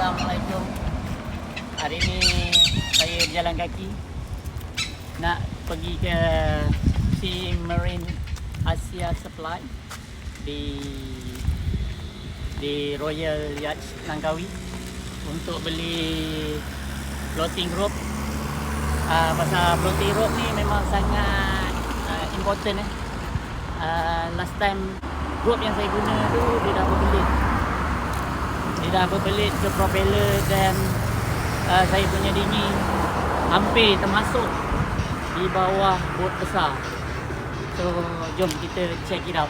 Assalamualaikum. Hari ini saya berjalan kaki nak pergi ke Sea Marine Asia Supply di Royal Yacht Langkawi untuk beli floating rope. Pasal floating rope ni memang sangat important. Last time rope yang saya guna tu dia dah berbelit ke propeller dan saya punya dinghy hampir termasuk di bawah bot besar. So jom kita check it out.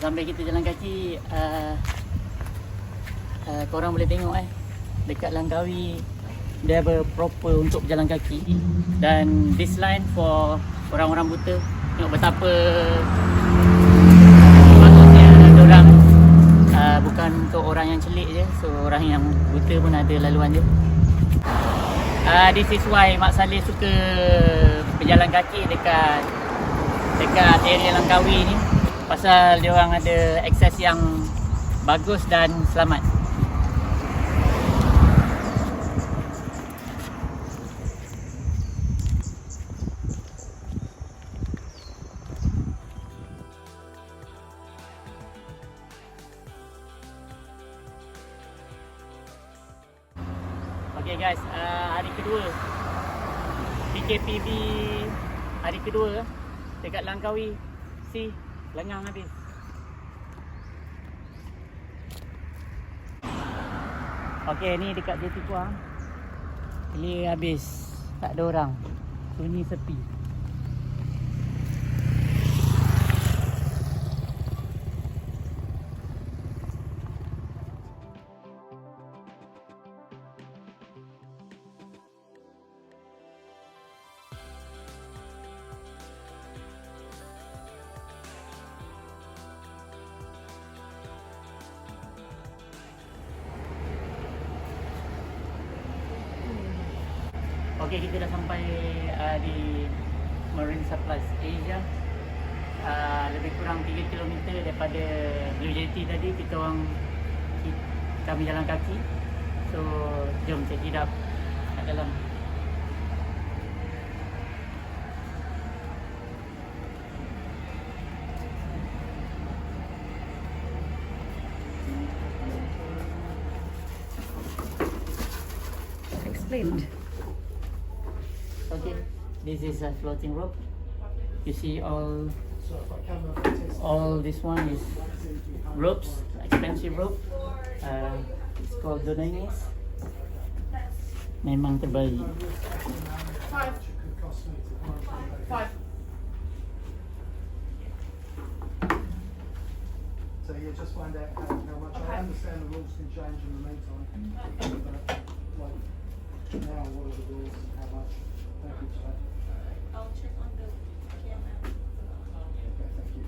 Sambil kita jalan kaki, korang boleh tengok dekat Langkawi dia proper untuk berjalan kaki, dan this line for orang-orang buta. Tengok betapa bagusnya diorang, bukan untuk orang yang celik je, so orang yang buta pun ada laluan je. This is why Mak Saleh suka berjalan kaki dekat area Langkawi ni, pasal diorang ada akses yang bagus dan selamat. Okay guys, hari kedua PKPB, hari kedua dekat Langkawi. See, lengang habis. Okay, ni dekat Jeti Kuang. Ini habis, tak ada orang, sunyi sepi. Okay, kita dah sampai di Marine Supplies Asia. Lebih kurang 3 km daripada Blue Jetty tadi. Kami jalan kaki. So, jom check it out kat dalam. Explained. Okay, this is a floating rope. You see all this one is ropes, expensive rope. It's called Donanis. Memang terbaik. Five. So yeah, just find out how much. I understand the rules can change in the meantime. But like now, what are the rules and how much? Thank you for that. I'll check on the camera. Okay, thank you.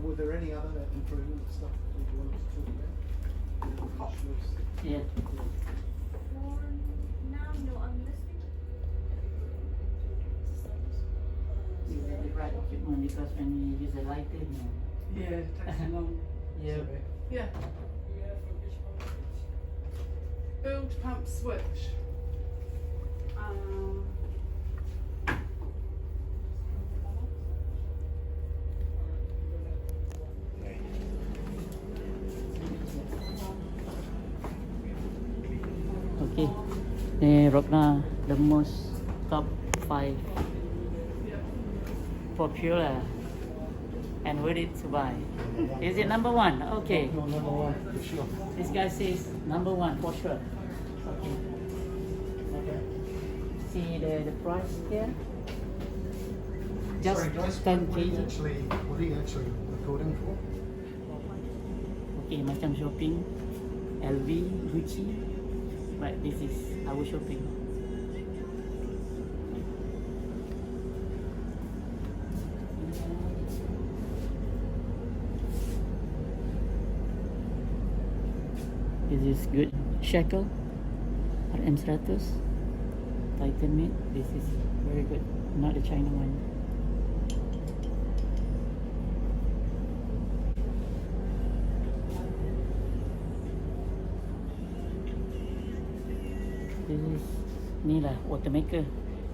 Were there any other improvement stuff that you wanted to talk about? Yeah. For now, no, I'm listening. You have the right equipment because when you use a lighter, you know. Yeah, it takes too long. Yeah. Yeah. Build pump switch. Okay, ni Rokna, the most top 5 popular and worth it to buy. Is it number one? Okay. You're number one for sure. This guy says number one for sure. Okay. See the price here? Just Sorry guys, 10 what are you kg. actually recording for? Okay, macam shopping LV, Gucci, but this is our shopping. This is good. Shackle RM100 Titan made. This is very good, not the China one. This is ni lah water maker,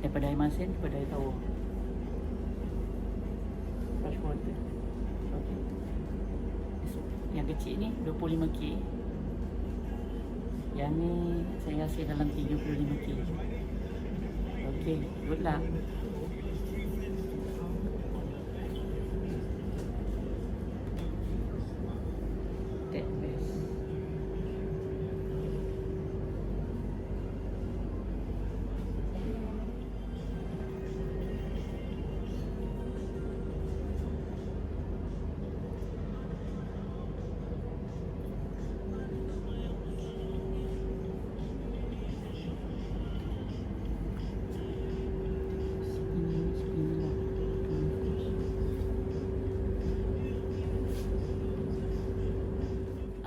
daripada air masin kepada air tawar. Fresh water. Okay. Yang kecil ni 25k. Yang ni saya rasa dalam 35k. Okay, good luck. That best.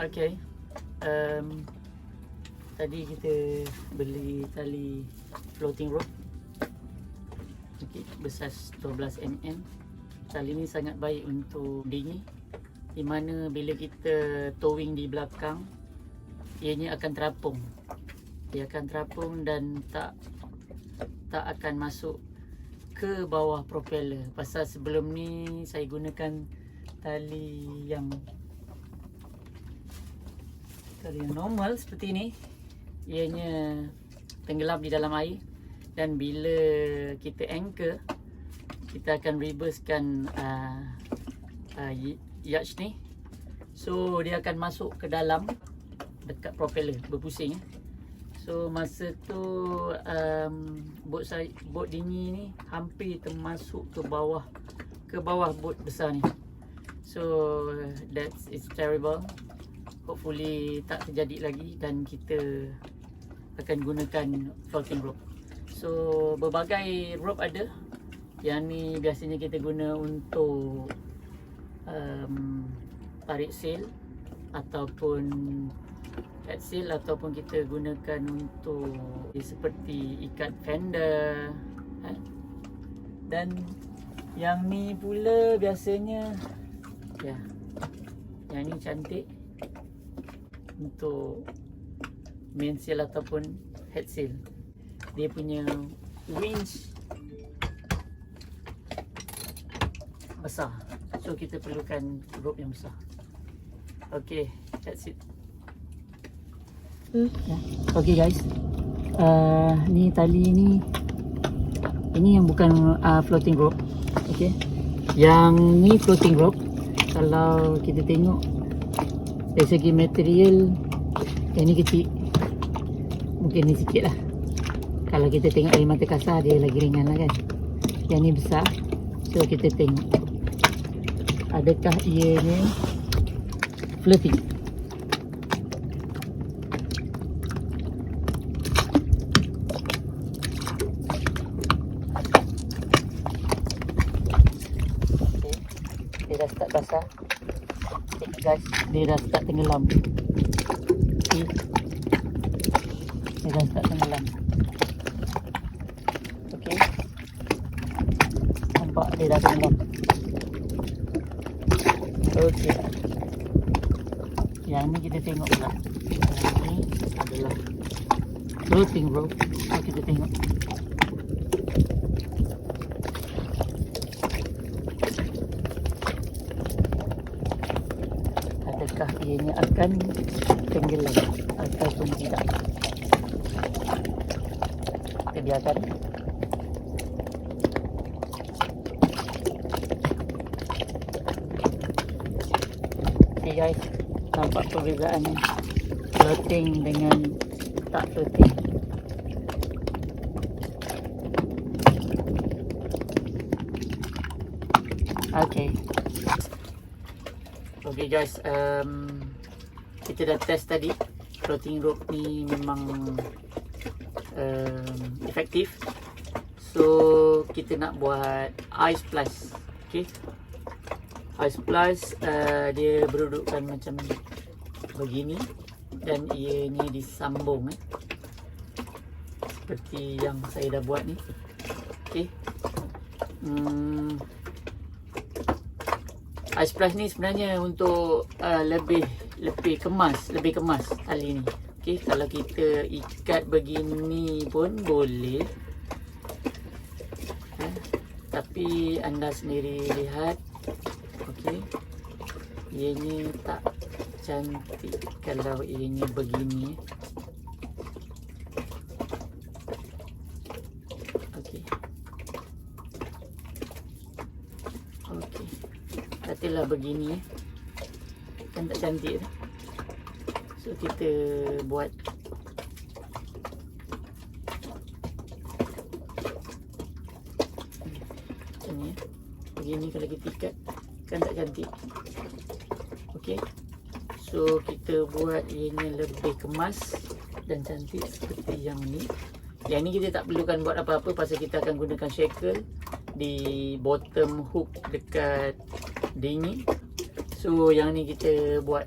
Okay. Tadi kita beli tali floating rope. Okay, besar 12 mm. Tali ni sangat baik untuk dinghy, di mana bila kita towing di belakang, ianya akan terapung. Dia akan terapung dan tak akan masuk ke bawah propeller. Pasal sebelum ni saya gunakan tali yang normal seperti ni, ianya tenggelam di dalam air, dan bila kita anchor, kita akan reversekan yacht ni, so dia akan masuk ke dalam dekat propeller, berpusing. So masa tu bot dinghy ni hampir termasuk ke bawah bot besar ni. So it's terrible. Hopefully tak terjadi lagi, dan kita akan gunakan floating rope. So berbagai rope ada. Yang ni biasanya kita guna untuk tarik sail ataupun head sail, ataupun kita gunakan untuk seperti ikat fender. Dan yang ni pula biasanya ya, yang ni cantik untuk mainsail ataupun head sail. Dia punya winch besar, so kita perlukan rope yang besar. Okay, that's it. Okay guys, ni tali ni, ini yang bukan floating rope. Okay, yang ni floating rope. Kalau kita tengok dari segi material, yang ni kecil, mungkin ni sikit lah. Kalau kita tengok dari mata kasar, dia lagi ringan lah kan. Yang ni besar, so kita tengok adakah ianya floating. Okay, dia dah start basah. Okay guys, dia dah start tenggelam. Okay, dia dah start tenggelam. Okay, nampak dia dah tenggelam. Okay, yang ni kita tengok pula. Yang ni adalah floating rope. So kita tengok. Adakah ianya akan tenggelam ataupun tidak? Kita biarkan. Okay guys, nampak perbezaan floating dengan tak floating. Okay guys, kita dah test tadi. Floating rope ni memang efektif. So kita nak buat ice plus. Okay, ice plus dia berdudukan macam begini dan ianya disambung seperti yang saya dah buat ni. Okay, ice plus ni sebenarnya untuk lebih kemas tali ni. Okay, kalau kita ikat begini pun boleh. Tapi anda sendiri lihat, okey, ianya tak cantik kalau ianya begini. Okey, katalah begini, kan tak cantik dah. So kita buat begini. Kalau kita ikat kan tak cantik. Okey, so kita buat ianya lebih kemas dan cantik seperti yang ni. Yang ni kita tak perlukan buat apa-apa pasal kita akan gunakan shackle di bottom hook dekat dinghy. So yang ni kita buat,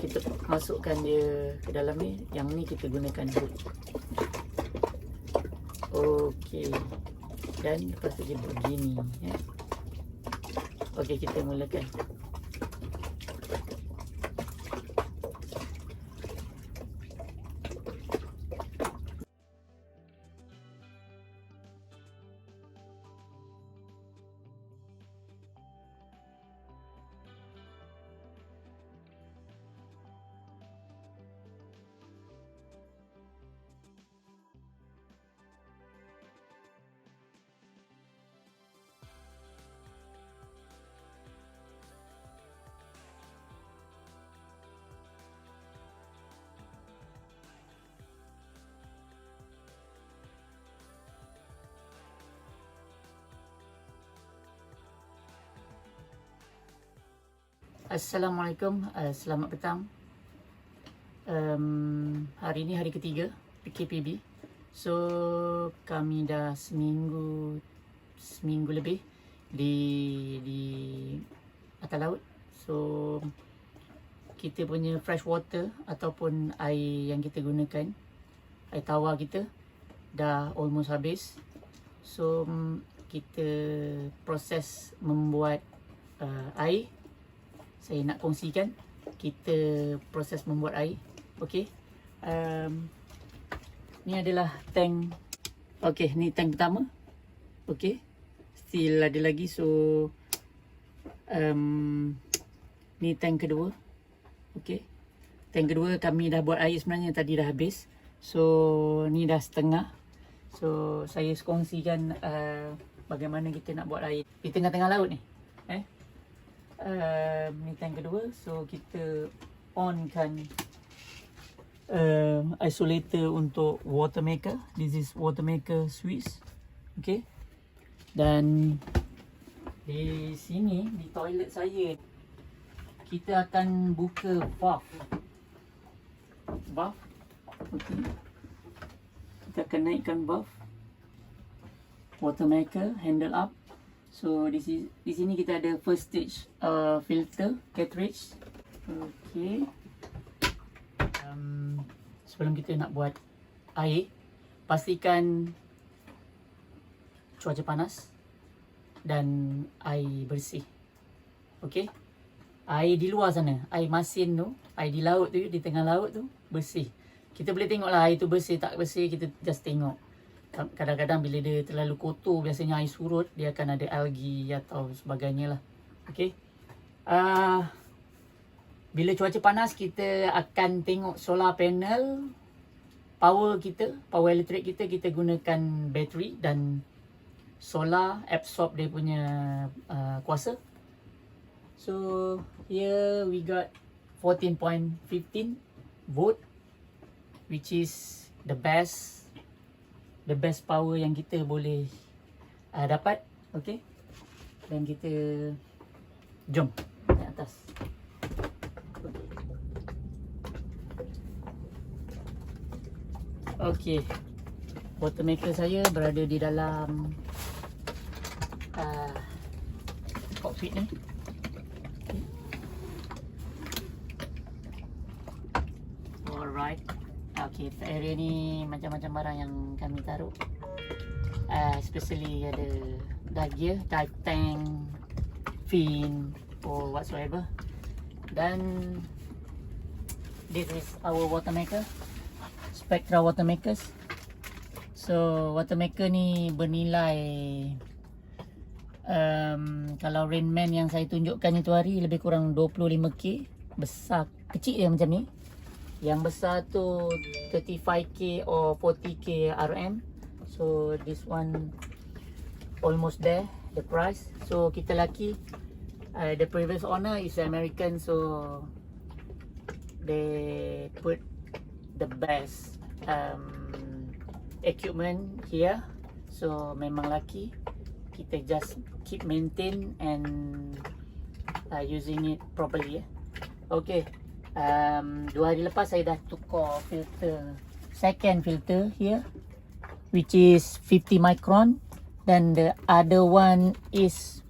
kita masukkan dia ke dalam ni. Yang ni kita gunakan hook. Okey, dan lepas tu dia begini ya. Okey, kita mulakan. Assalamualaikum, selamat petang. Hari ni hari ketiga PKPB. So kami dah seminggu lebih di atas laut. So kita punya fresh water ataupun air yang kita gunakan, air tawar kita dah almost habis. So kita proses membuat air. Saya nak kongsikan kita proses membuat air. Okey, ni adalah tank. Okey, ni tank pertama. Okey, still ada lagi. So ni tank kedua. Okey, tank kedua kami dah buat air sebenarnya, tadi dah habis. So ni dah setengah. So saya kongsikan bagaimana kita nak buat air di tengah-tengah laut ni. Ni tank kedua. So kita onkan isolator untuk water maker. This is water maker switch. Okay, dan di sini, di toilet saya, kita akan buka valve. Okay, kita akan naikkan valve water maker, handle up. So di sini kita ada first stage filter cartridge. Okay, sebelum kita nak buat air, pastikan cuaca panas dan air bersih. Okay, air di luar sana, air masin tu, air di laut tu, di tengah laut tu bersih. Kita boleh tengok lah air tu bersih tak bersih, kita just tengok. Kadang-kadang bila dia terlalu kotor, biasanya air surut, dia akan ada algi atau sebagainya lah. Okay, bila cuaca panas, kita akan tengok solar panel. Power elektrik kita gunakan bateri, dan solar absorb dia punya kuasa. So here we got 14.15 volt, which is the best power yang kita boleh dapat. Okay, dan kita jom naik atas. Okay, water maker saya berada di dalam cockpit ni. Alright. Okay, area ni macam-macam barang yang kami taruh. Especially ada dive gear, dive tank, fin or whatsoever. Dan this is our water maker, Spectra water makers. So water maker ni bernilai kalau Rainman yang saya tunjukkan itu hari lebih kurang 25k. Besar, kecil dia macam ni. Yang besar tu 35k or 40k RM. So this one almost there the price. So kita laki the previous owner is American, so they put the best equipment here. So memang laki, kita just keep maintain and using it properly. Okay, 2 hari lepas saya dah tukar filter, second filter here, which is 50 micron, then the other one is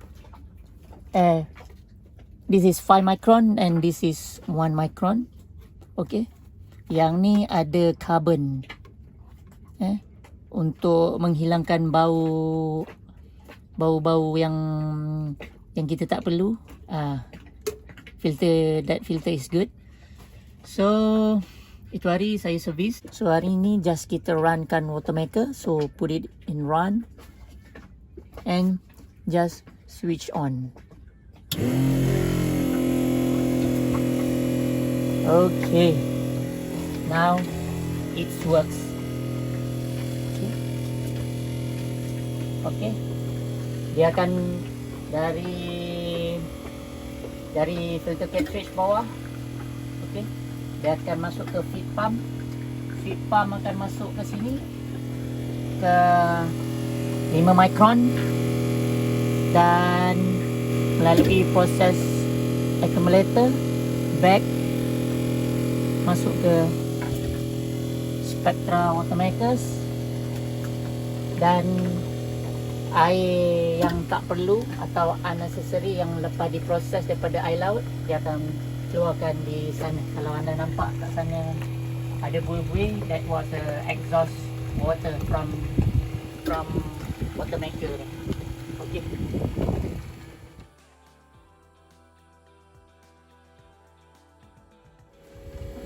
this is 5 micron and this is 1 micron. Okay, yang ni ada carbon untuk menghilangkan bau yang kita tak perlu. That filter is good. So itu hari saya servis. So hari ni just kita runkan water maker. So put it in run and just switch on. Okay, now it works. Okay, dia akan dari filter cartridge bawah. Okay, dia akan masuk ke feed pump. Feed pump akan masuk ke sini ke 5 micron dan melalui proses accumulator back masuk ke Spectra water makers, dan air yang tak perlu atau unnecessary yang lepas diproses daripada air laut dia akan keluarkan di sana. Kalau anda nampak kat sana ada buih-buih, that was the exhaust water from water maker. Okay.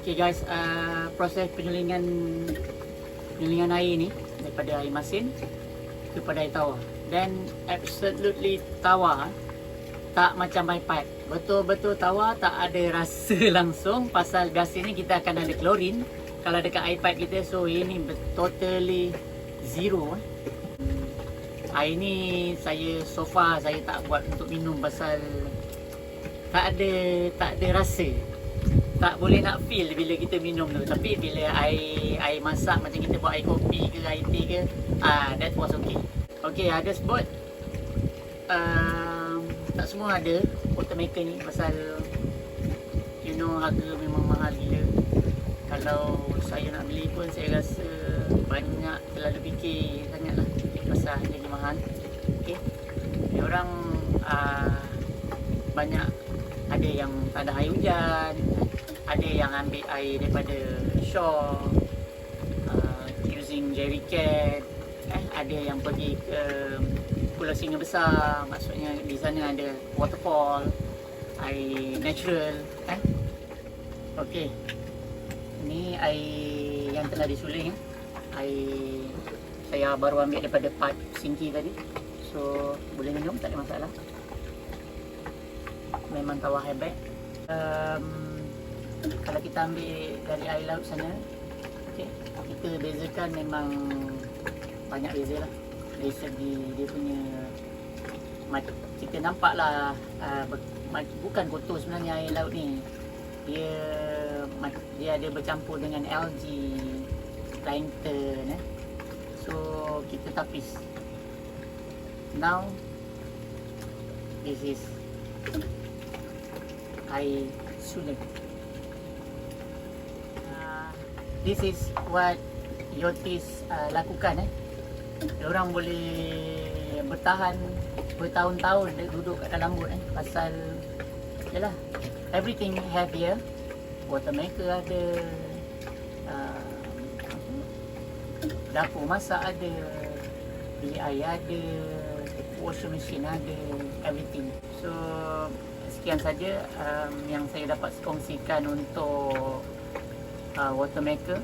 Okay guys, proses penyulingan air ni daripada air masin kepada air tawar, dan absolutely tawar, tak macam my pipe, betul-betul tawar, tak ada rasa langsung. Pasal biasanya kita akan ada klorin kalau dekat air pipe kita. So ini totally zero. Air ni so far saya tak buat untuk minum pasal tak ada rasa, tak boleh nak feel bila kita minum tu. Tapi bila air masak macam kita buat air kopi ke air teh ke, that was okay. Okay, ada spot tak semua ada water maker ni pasal you know harga memang mahal gila. Kalau saya nak beli pun saya rasa banyak terlalu fikir sangatlah pasal harganya mahal. Okay, diorang banyak, ada yang tak ada air hujan, ada yang ambil air daripada shore using jerrycan, ada yang pergi ke Pulau Singa Besar, maksudnya di sana ada waterfall, air natural. Okey, ni air yang telah disuling. Air saya baru ambil daripada pipe sinki tadi, so boleh minum, tak ada masalah. Memang tawar hebat. Kalau kita ambil dari air laut sana, okay, kita bezakan memang banyak beza lah. Dari segi dia punya, kita nampak lah bukan kotor sebenarnya air laut ni. Dia ada bercampur dengan algae, plankton So kita tapis. Now this is air sulam. This is what Yotis lakukan Diorang boleh bertahan bertahun-tahun duduk kat dalam bot pasal yalah, everything have here. Water maker ada, dapur masak ada, bilik air ada, washing machine ada, everything. So sekian saja yang saya dapat kongsikan untuk water maker.